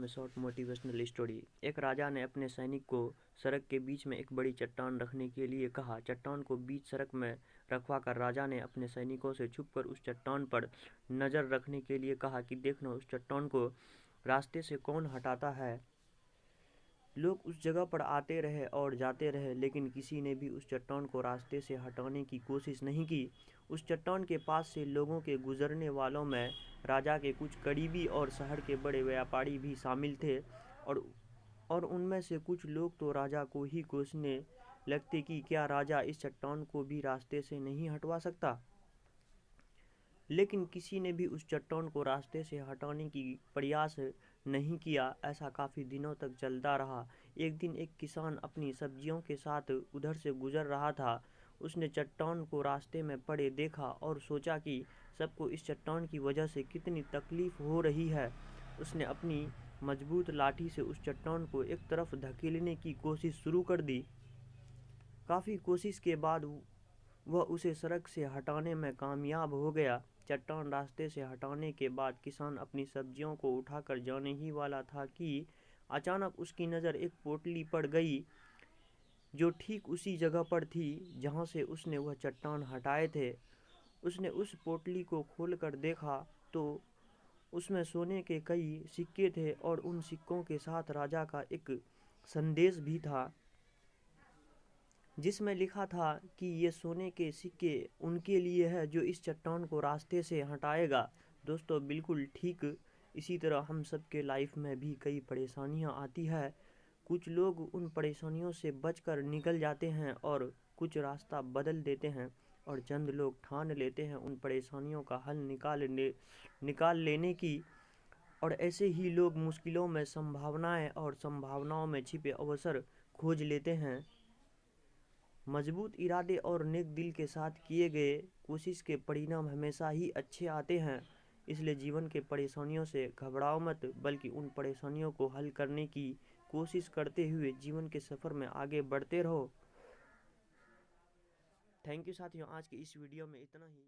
में short motivational story. एक राजा ने अपने सैनिक को सड़क के बीच में एक बड़ी चट्टान रखने के लिए कहा। चट्टान को बीच सड़क में रखवाकर राजा ने अपने सैनिकों से छुपकर उस चट्टान पर नज़र रखने के लिए कहा कि देखना उस चट्टान को रास्ते से कौन हटाता है। लोग उस जगह पर आते रहे और जाते रहे, लेकिन किसी ने भी उस चट्टान को रास्ते से हटाने की कोशिश नहीं की। उस चट्टान के पास से लोगों के गुजरने वालों में राजा के कुछ करीबी और शहर के बड़े व्यापारी भी शामिल थे, और उनमें से कुछ लोग तो राजा को ही कोसने लगते कि क्या राजा इस चट्टान को भी रास्ते से नहीं हटवा सकता। लेकिन किसी ने भी उस चट्टान को रास्ते से हटाने की प्रयास नहीं किया। ऐसा काफ़ी दिनों तक चलता रहा। एक दिन एक किसान अपनी सब्जियों के साथ उधर से गुजर रहा था। उसने चट्टान को रास्ते में पड़े देखा और सोचा कि सबको इस चट्टान की वजह से कितनी तकलीफ हो रही है। उसने अपनी मजबूत लाठी से उस चट्टान को एक तरफ धकेलने की कोशिश शुरू कर दी। काफ़ी कोशिश के बाद वह उसे सड़क से हटाने में कामयाब हो गया। चट्टान रास्ते से हटाने के बाद किसान अपनी सब्जियों को उठाकर जाने ही वाला था कि अचानक उसकी नज़र एक पोटली पर गई, जो ठीक उसी जगह पर थी जहां से उसने वह चट्टान हटाए थे। उसने उस पोटली को खोलकर देखा तो उसमें सोने के कई सिक्के थे, और उन सिक्कों के साथ राजा का एक संदेश भी था, जिसमें लिखा था कि ये सोने के सिक्के उनके लिए है जो इस चट्टान को रास्ते से हटाएगा। दोस्तों, बिल्कुल ठीक इसी तरह हम सब के लाइफ में भी कई परेशानियां आती है। कुछ लोग उन परेशानियों से बचकर निकल जाते हैं और कुछ रास्ता बदल देते हैं, और चंद लोग ठान लेते हैं उन परेशानियों का हल निकाल लेने की। और ऐसे ही लोग मुश्किलों में संभावनाएं और संभावनाओं में छिपे अवसर खोज लेते हैं। मजबूत इरादे और नेक दिल के साथ किए गए कोशिश के परिणाम हमेशा ही अच्छे आते हैं। इसलिए जीवन के परेशानियों से घबराओ मत, बल्कि उन परेशानियों को हल करने की कोशिश करते हुए जीवन के सफ़र में आगे बढ़ते रहो। थैंक यू साथियों, आज की इस वीडियो में इतना ही।